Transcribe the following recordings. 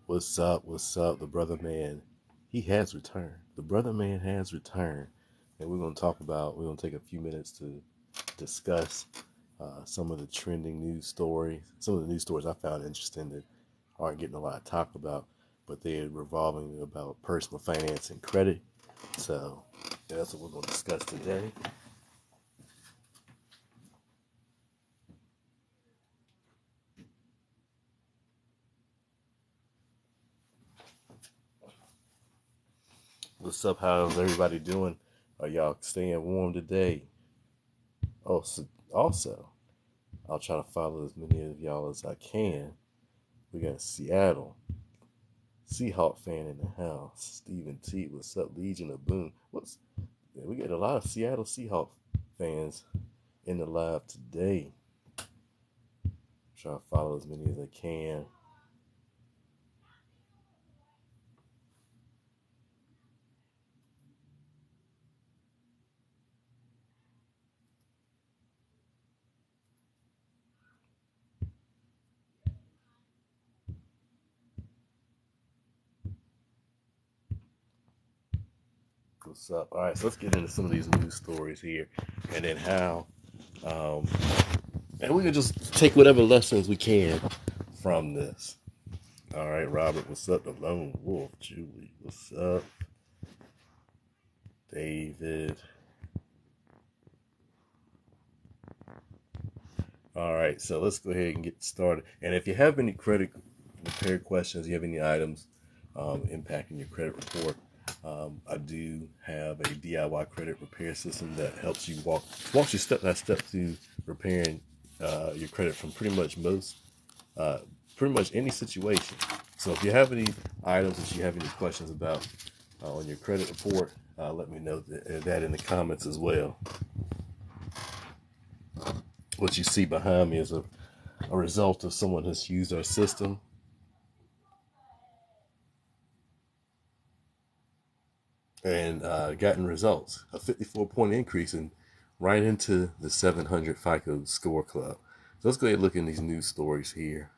What's up? What's up? The brother man, he has returned. The brother man has returned, and we're going to take a few minutes to discuss some of the trending news stories, some of the news stories I found interesting that aren't getting a lot of talk about, but they're revolving about personal finance and credit. So that's what we're going to discuss today. What's up? How's everybody doing? Are y'all staying warm today? Oh, so also, I'll try to follow as many of y'all as I can. We got Seattle Seahawk fan in the house. Stephen T. What's up? Legion of Boom. We got a lot of Seattle Seahawk fans in the live today. Try to follow as many as I can. What's up? All right, so let's get into some of these news stories here, and then how, um, and we can just take whatever lessons we can from this. All right, Robert, what's up? The Lone Wolf, Julie, what's up? David. All right, so let's go ahead and get started. And if you have any credit repair questions, you have any items impacting your credit report, I do have a DIY credit repair system that helps you walks you step by step through repairing your credit from uh, pretty much any situation. So if you have any items that you have any questions about on your credit report, let me know that in the comments as well. What you see behind me is a result of someone who's used our system and gotten results. A 54-point increase and right into the 700 FICO score club. So let's go ahead and look in these news stories here.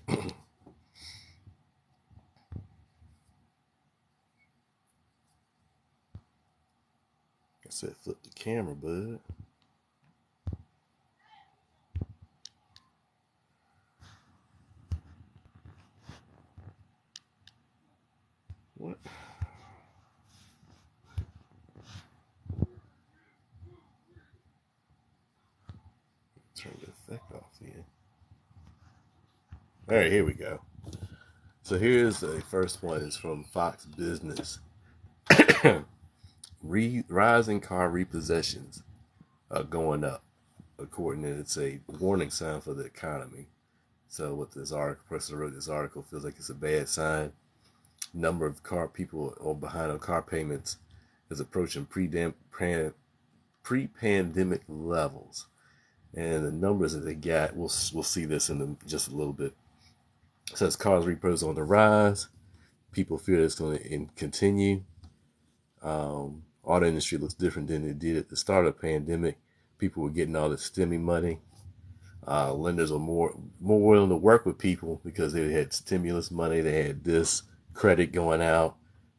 I said flip the camera, bud. What? Turn the effect off here. All right, here we go. So here's the first one. It's from Fox Business. Rising car repossessions are going up, according to it's a warning sign for the economy. So what this article, person wrote this article, feels like it's a bad sign. Number of car people or behind on car payments is approaching pre-pandemic levels, and the numbers that they got, we'll see this in just a little bit. It says cars repos on the rise. People fear it's going to continue. Auto industry looks different than it did at the start of the pandemic. People were getting all the STEMI money. Lenders are more willing to work with people because they had stimulus money. They had this credit going out,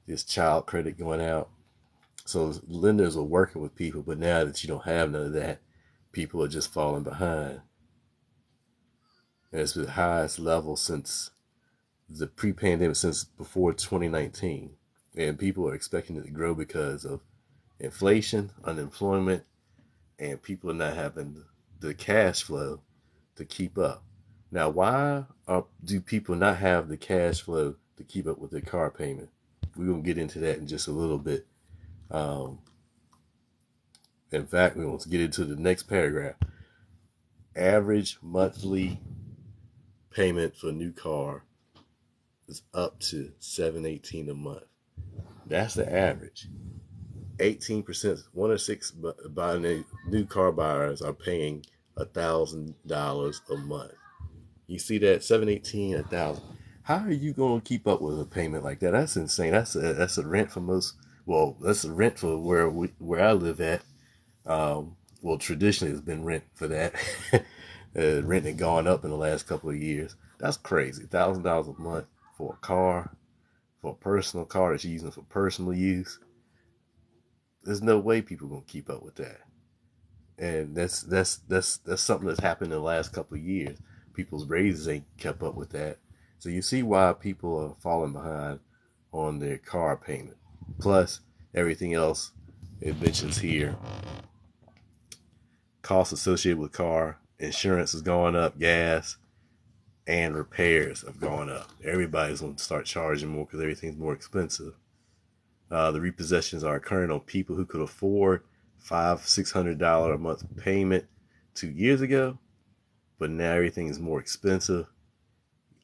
this child credit going out. So lenders are working with people, but now that you don't have none of that, people are just falling behind. And it's the highest level since the pre-pandemic, since before 2019. And people are expecting it to grow because of inflation, unemployment, and people are not having the cash flow to keep up. Now, do people not have the cash flow to keep up with their car payment? We're going to get into that in just a little bit. Um, in fact, we want to get into the next paragraph. Average monthly payment for a new car is up to $718 a month. That's the average. 18%, one of six new car buyers are paying $1,000 a month. You see that 718, 1,000. How are you going to keep up with a payment like that? That's insane. That's a rent for most Well, that's the rent for where I live at. Well, traditionally it's been rent for that. Rent had gone up in the last couple of years. That's crazy. $1,000 a month for a car, for a personal car that you're using for personal use. There's no way people are gonna keep up with that. And that's something that's happened in the last couple of years. People's raises ain't kept up with that. So you see why people are falling behind on their car payment. Plus everything else it mentions here. Costs associated with car, insurance is going up, gas, and repairs have gone up. Everybody's going to start charging more because everything's more expensive. The repossessions are occurring on people who could afford $500-600 a month payment 2 years ago, but now everything is more expensive.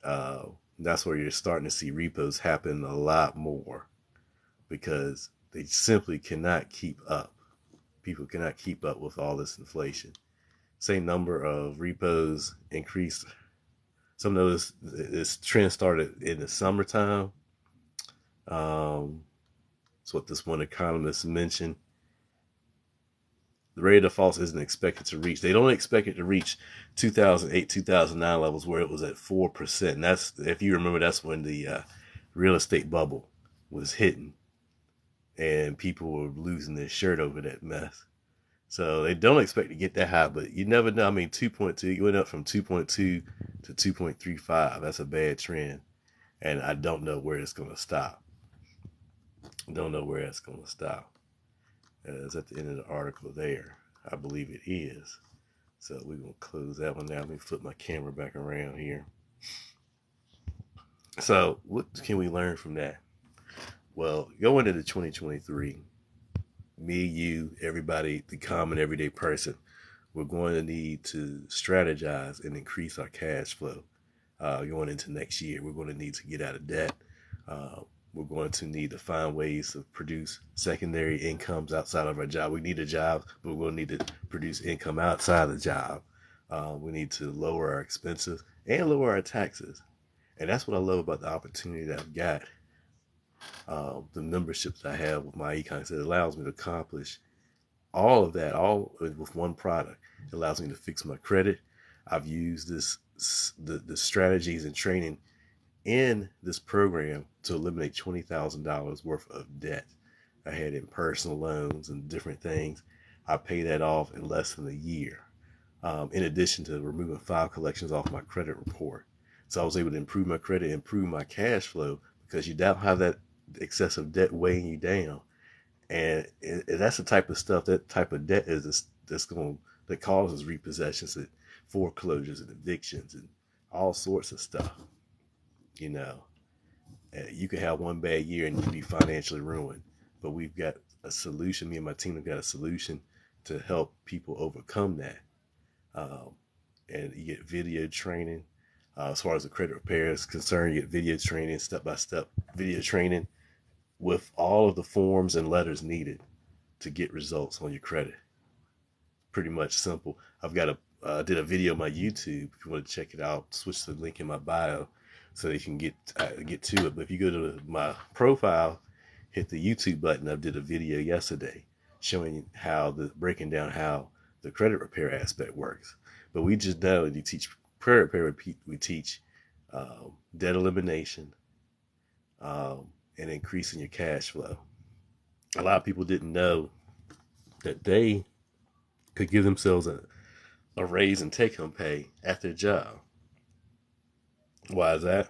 That's where you're starting to see repos happen a lot more because they simply cannot keep up. People cannot keep up with all this inflation. Same number of repos increased. Some of this trend started in the summertime. That's what this one economist mentioned. The rate of defaults isn't expected to reach. They don't expect it to reach 2008, 2009 levels where it was at 4%. And that's, if you remember, that's when the real estate bubble was hitting, and people were losing their shirt over that mess. So they don't expect to get that high, but you never know. I mean, 2.2, it went up from 2.2 to 2.35. That's a bad trend, and I don't know where it's going to stop. Don't know where it's going to stop. It's at the end of the article there. I believe it is. So we're going to close that one now. Let me flip my camera back around here. So what can we learn from that? Well, going into 2023, me, you, everybody, the common everyday person, we're going to need to strategize and increase our cash flow. Going into next year, we're going to need to get out of debt. We're going to need to find ways to produce secondary incomes outside of our job. We need a job, but we're going to need to produce income outside the job. We need to lower our expenses and lower our taxes. And that's what I love about the opportunity that I've got. The memberships I have with my econ, it allows me to accomplish all of that, all with one product. It allows me to fix my credit. I've used the strategies and training in this program to eliminate $20,000 worth of debt I had in personal loans and different things. I pay that off in less than a year. In addition to removing 5 collections off my credit report. So I was able to improve my credit, improve my cash flow, because you don't have that excessive debt weighing you down. And that's the type of stuff, that type of debt that causes repossessions and foreclosures and evictions and all sorts of stuff. You know, you could have one bad year and you could be financially ruined. But we've got a solution. Me and my team have got a solution to help people overcome that. Um, and you get video training. As far as the credit repair is concerned, you get video training, step-by-step video training with all of the forms and letters needed to get results on your credit. Pretty much simple. I've got did a video on my YouTube. If you want to check it out, switch the link in my bio so you can get to it. But if you go to my profile, hit the YouTube button. I did a video yesterday showing how breaking down how the credit repair aspect works. But we just know you teach credit repair. We teach debt elimination and increasing your cash flow. A lot of people didn't know that they could give themselves a raise in take-home pay at their job. Why is that?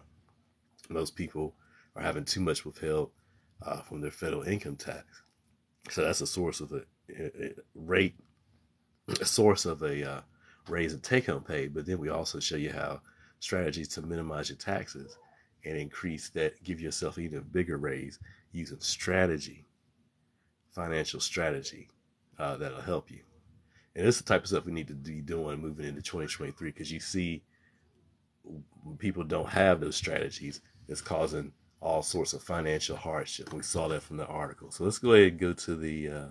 Most people are having too much withheld from their federal income tax. So that's a source of a rate, a source of a raise in take-home pay. But then we also show you how strategies to minimize your taxes and increase that, give yourself even a bigger raise using strategy, financial strategy that'll help you. And this is the type of stuff we need to be doing moving into 2023, because you see when people don't have those strategies, it's causing all sorts of financial hardship. We saw that from the article. So let's go ahead and go to the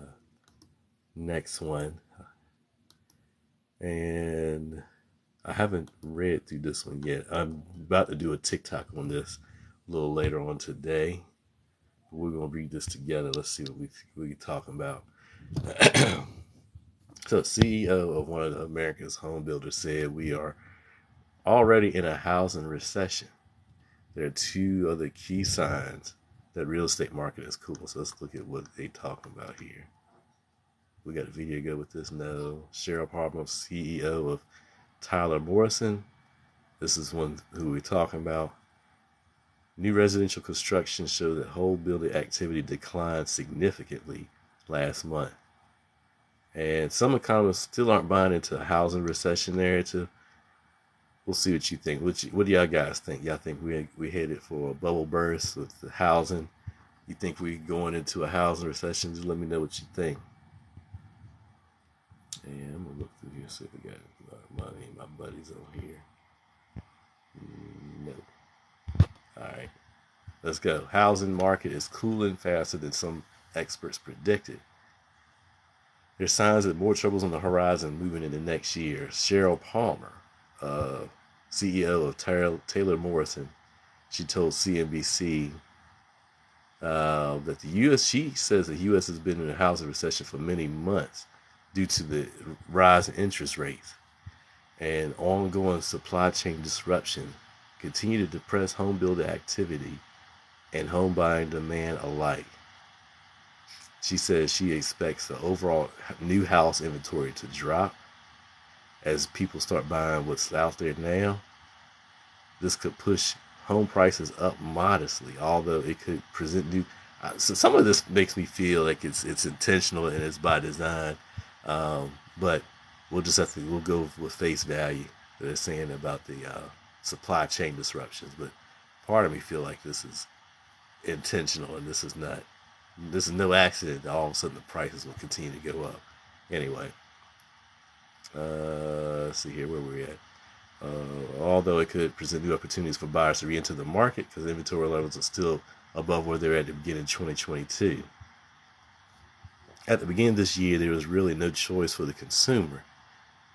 next one. And I haven't read through this one yet. I'm about to do a TikTok on this a little later on today. We're gonna read this together. Let's see what we talking about. So, CEO of one of America's home builders said we are already in a housing recession. There are two other key signs that real estate market is cool. So let's look at what they talking about here. We got a video go with this. No. Cheryl Palmer, CEO of Taylor Morrison. This is one who we're talking about. New residential construction showed that home building activity declined significantly last month. And some economists still aren't buying into a housing recession narrative. We'll see what you think. What do y'all guys think? Y'all think we headed for a bubble burst with the housing? You think we going into a housing recession? Just let me know what you think. And I'm gonna look through here, see if we got my buddies on here. No. All right, let's go. Housing market is cooling faster than some experts predicted. There's signs that more trouble's on the horizon moving into next year. Cheryl Palmer, CEO of Taylor Morrison, she told CNBC that the U.S. She says the U.S. has been in a housing recession for many months due to the rise in interest rates and ongoing supply chain disruption continue to depress home builder activity and home buying demand alike. She says she expects the overall new house inventory to drop as people start buying what's out there now. This could push home prices up modestly, although it could present new. So some of this makes me feel like it's intentional and it's by design, but we'll go with face value that they're saying about the supply chain disruptions. But part of me feel like this is intentional and this is not. This is no accident that all of a sudden the prices will continue to go up. Anyway, let's see here where we're at. Although it could present new opportunities for buyers to re-enter the market because inventory levels are still above where they're at the beginning of 2022. At the beginning of this year, there was really no choice for the consumer.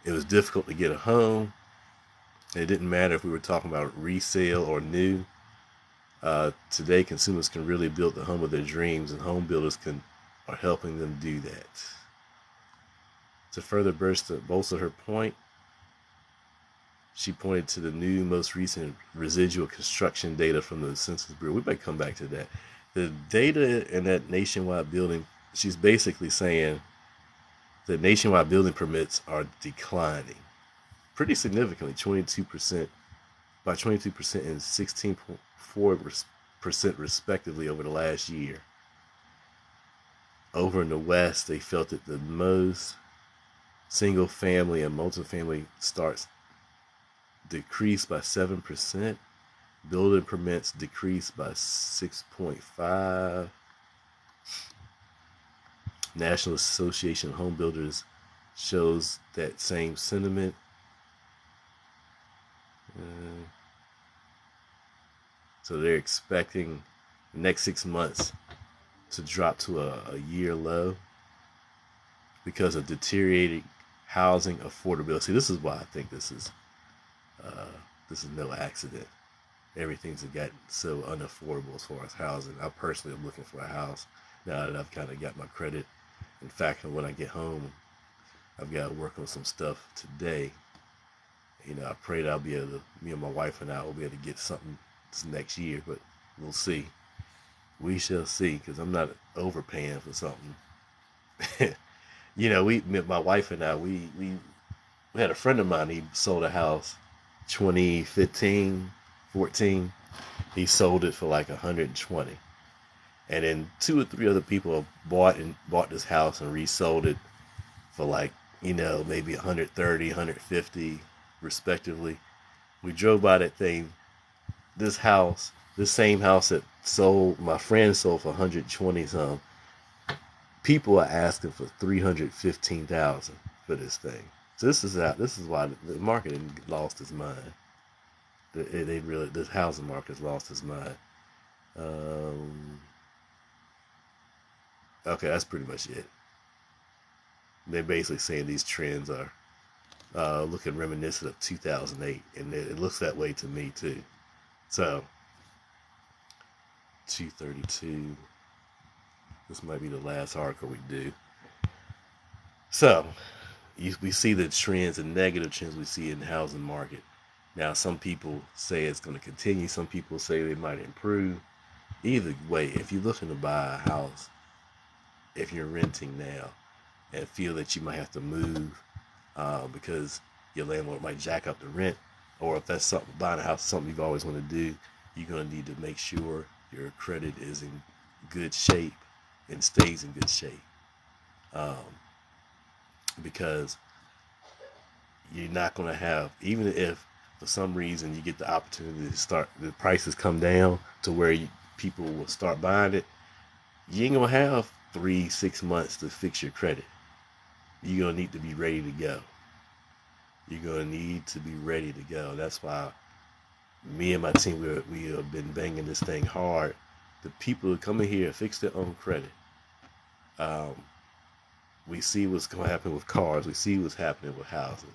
It was difficult to get a home. It didn't matter if we were talking about resale or new. Today, consumers can really build the home of their dreams, and home builders are helping them do that. To further bolster her point, she pointed to the new, most recent residual construction data from the Census Bureau. We might come back to that. The data in that nationwide building, she's basically saying that nationwide building permits are declining pretty significantly, 22%, by 22% and 16.4% respectively over the last year. Over in the West, they felt that the most single family and multifamily starts decreased by 7%. Building permits decreased by 6.5%. National Association of Home Builders shows that same sentiment. So they're expecting the next 6 months to drop to a year low because of deteriorating housing affordability. This is why I think this is no accident. Everything's gotten so unaffordable as far as housing. I personally am looking for a house now that I've kind of got my credit. In fact, when I get home, I've got to work on some stuff today. You know, I pray that I'll be able to, me and my wife and I will be able to get something this next year, but we'll see. We shall see, because I'm not overpaying for something. You know, my wife and I, we had a friend of mine, he sold a house 2015, 14. He sold it for like 120. And then 2 or 3 other people bought this house and resold it for like, you know, maybe 130, 150 respectively. We drove by that thing. This same house that my friend sold for 120 some. People are asking for $315,000 for this thing. So this is why the market lost its mind. This housing market has lost its mind. Okay, that's pretty much it. They're basically saying these trends are looking reminiscent of 2008, and it looks that way to me too. So 232. This might be the last article we do. So, we see the trends and negative trends we see in the housing market. Now, some people say it's going to continue. Some people say they might improve. Either way, if you're looking to buy a house, if you're renting now and feel that you might have to move because your landlord might jack up the rent, or if that's something, buying a house is something you've always wanted to do, you're going to need to make sure your credit is in good shape and stays in good shape. Um, because you're not going to have, even if for some reason you get the opportunity to start, the prices come down to where people will start buying it, you ain't going to have 3-6 months to fix your credit. You're going to need to be ready to go. You're going to need to be ready to go. That's why me and my team, we have been banging this thing hard. The people who come in here and fix their own credit. We see what's going to happen with cars. We see what's happening with houses.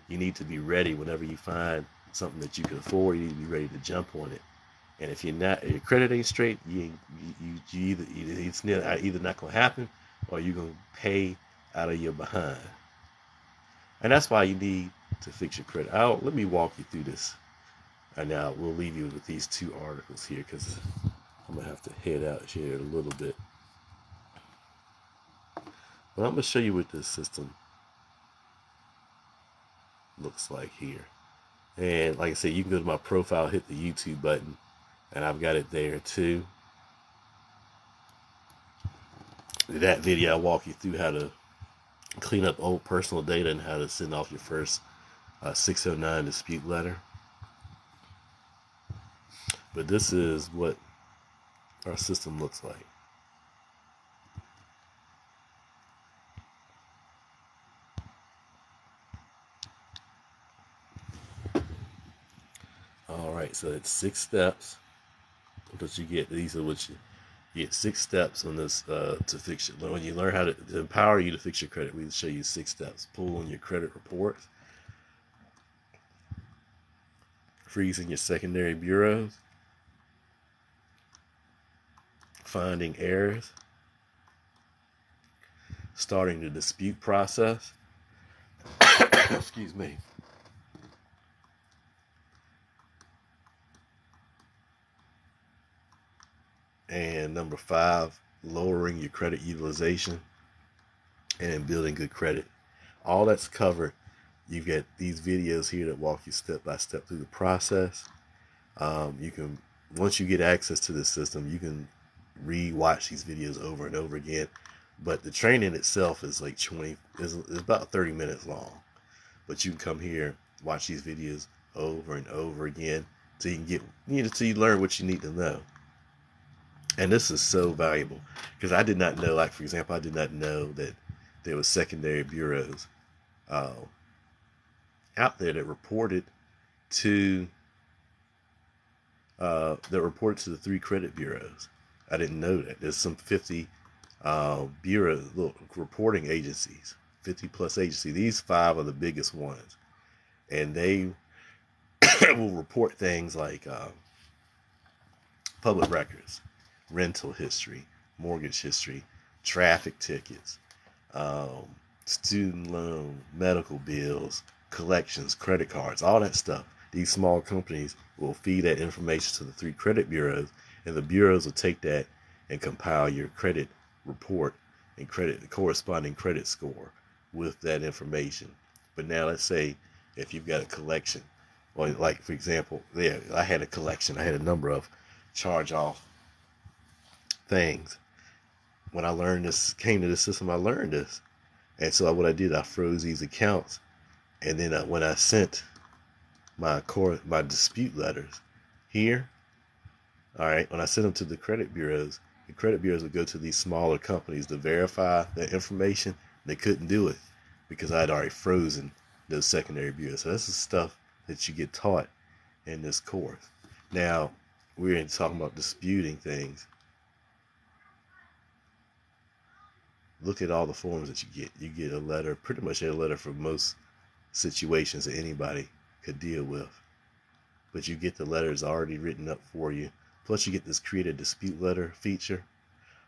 You need to be ready whenever you find something that you can afford. You need to be ready to jump on it. And if you're not, your credit ain't straight, you it's either not going to happen, or you're going to pay out of your behind. And that's why you need to fix your credit. Let me walk you through this. And now we'll leave you with these two articles here, because I'm going to have to head out here a little bit. But I'm going to show you what this system looks like here. And like I said, you can go to my profile, hit the YouTube button, and I've got it there too. That video, I walk you through how to clean up old personal data and how to send off your first 609 dispute letter. But this is what our system looks like. All right, so it's 6 steps that you get. These are what you get, 6 steps on this to fix it. When you learn how to empower you to fix your credit, we show you 6 steps. Pull on your credit reports, freezing your secondary bureaus, finding errors, starting the dispute process. Excuse me. And number 5, lowering your credit utilization and building good credit. All that's covered. You get these videos here that walk you step by step through the process. You can, once you get access to this system, you can re-watch these videos over and over again. But the training itself is like is about 30 minutes long. But you can come here, watch these videos over and over again, so you can till you learn what you need to know. And this is so valuable, because I did not know, like, for example, I did not know that there was secondary bureaus out there that reported to the 3 credit bureaus. I didn't know that. There's some 50 bureaus, reporting agencies, 50 plus agencies. These 5 are the biggest ones, and they will report things like public records, rental history, mortgage history, traffic tickets, student loan, medical bills, collections, credit cards, all that stuff. These small companies will feed that information to the 3 credit bureaus, and the bureaus will take that and compile your credit report and corresponding credit score with that information. But now let's say if you've got a collection, or like, for example, I had a collection. I had a number of charge-off things. When I learned this, came to the system, I learned this. And so what I did, I froze these accounts. And then when I sent my dispute letters here, all right, when I sent them to the credit bureaus would go to these smaller companies to verify the information. They couldn't do it because I had already frozen those secondary bureaus. So this is stuff that you get taught in this course. Now, we're talking about disputing things. Look at all the forms that you get. You get a letter, pretty much a letter for most situations that anybody could deal with. But you get the letters already written up for you. Plus you get this create a dispute letter feature.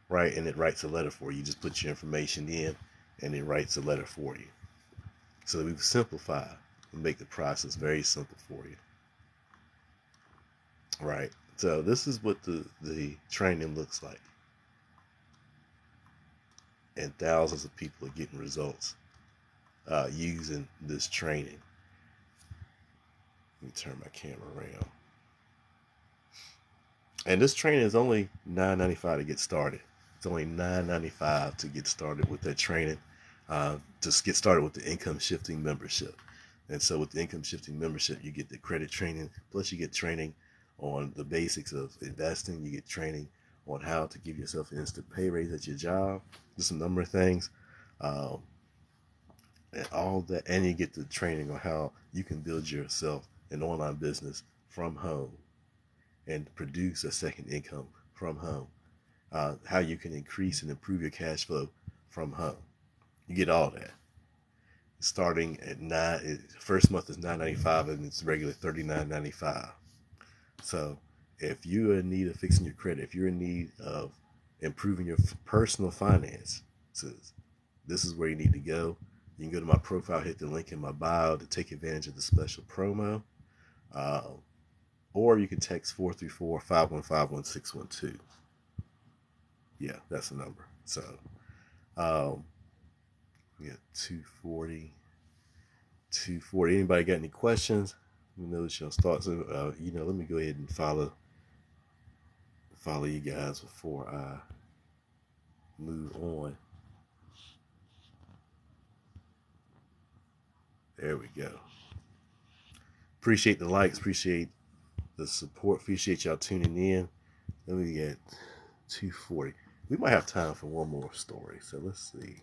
right? And it writes a letter for you. You just put your information in, and it writes a letter for you. So we've simplified and make the process very simple for you, right? So this is what the training looks like, and thousands of people are getting results using this training. Let me turn my camera around. And this training is only $9.95 to get started. It's only $9.95 to get started with that training. To get started with the income shifting membership. And so with the income shifting membership, you get the credit training, plus you get training on the basics of investing. You get training on how to give yourself an instant pay raise at your job. Just a number of things. And all that, and you get the training on how you can build yourself an online business from home and produce a second income from home. How you can increase and improve your cash flow from home. You get all that. Starting at first month is $9.95 and it's regular $39.95. So if you're in need of fixing your credit, if you're in need of improving your personal finances, this is where you need to go. You can go to my profile, hit the link in my bio to take advantage of the special promo. Or you can text 434-515-1612. Yeah, that's the number. So we got 240. Anybody got any questions? Let me know your thoughts. Let me go ahead and follow you guys before I move on. There we go. Appreciate the likes. Appreciate the support. Appreciate y'all tuning in. Let me get 240. We might have time for one more story. So let's see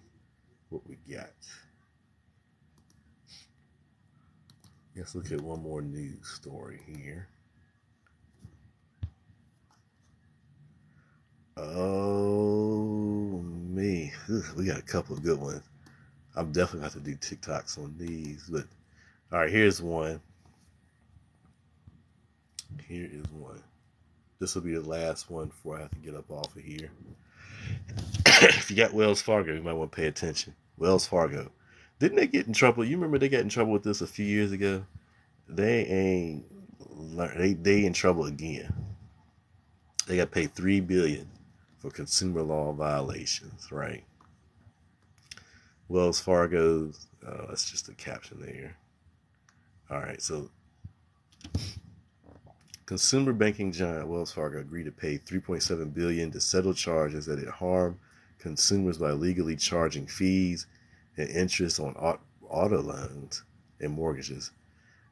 what we got. Let's look at one more news story here. Oh, me. We got a couple of good ones. I'm definitely going to have to do TikToks on these. But, all right, here's one. Here is one. This will be the last one before I have to get up off of here. If you got Wells Fargo, you might want to pay attention. Wells Fargo. Didn't they get in trouble? You remember they got in trouble with this a few years ago? They in trouble again. They got paid $3 billion for consumer law violations, right? Wells Fargo, that's just a caption there. All right, so consumer banking giant Wells Fargo agreed to pay $3.7 billion to settle charges that it harmed consumers by illegally charging fees and interest on auto loans and mortgages,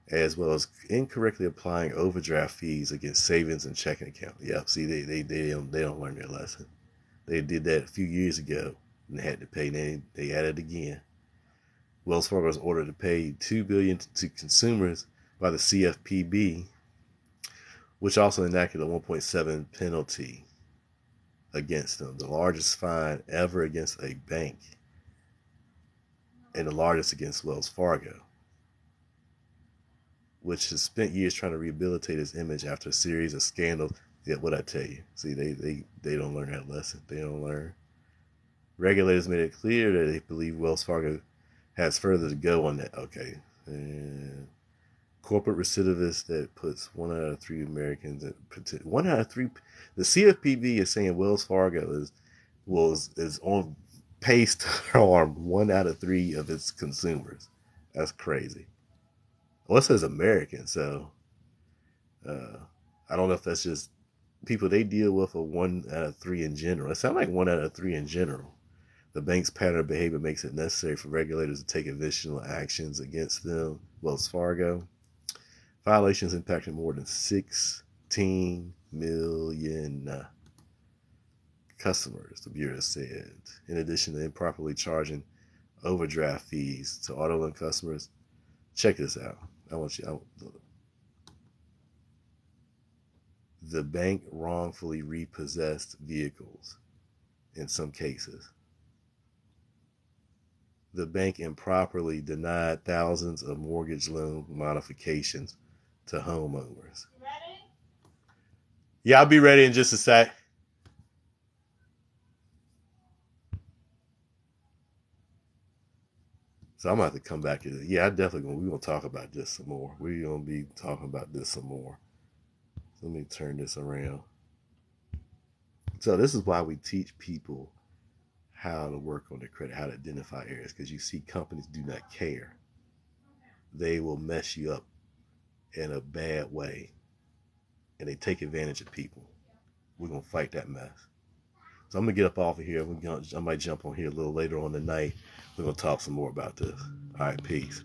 as well as incorrectly applying overdraft fees against savings and checking accounts. Yep, see, they don't learn their lesson. They did that a few years ago and they had to pay. They added it again. Wells Fargo was ordered to pay $2 billion to consumers by the CFPB, which also enacted a 1.7 penalty against them, the largest fine ever against a bank, and the largest against Wells Fargo, which has spent years trying to rehabilitate its image after a series of scandals. Yeah, what I tell you. See, they don't learn that lesson. They don't learn. Regulators made it clear that they believe Wells Fargo has further to go on that. Okay. And corporate recidivist that puts 1 out of 3 Americans at 1 out of 3. The CFPB is saying Wells Fargo is on pace to harm 1 out of 3 of its consumers. That's crazy. Well, it says American, so I don't know if that's just people they deal with, or 1 out of 3 in general. It sounds like 1 out of 3 in general. The bank's pattern of behavior makes it necessary for regulators to take additional actions against them. Wells Fargo. Violations impacted more than 16 million customers, the Bureau said. In addition to improperly charging overdraft fees to auto loan customers, check this out. The bank wrongfully repossessed vehicles in some cases. The bank improperly denied thousands of mortgage loan modifications to homeowners. You ready? Yeah, I'll be ready in just a sec. So I'm gonna have to come back to it. Yeah, we're gonna talk about this some more. We're gonna be talking about this some more. So let me turn this around. So this is why we teach people how to work on their credit, how to identify areas, because you see companies do not care. They will mess you up in a bad way, and they take advantage of people. We're gonna fight that mess. So I'm gonna get up off of here. I might jump on here a little later on tonight. We're gonna talk some more about this. All right, peace.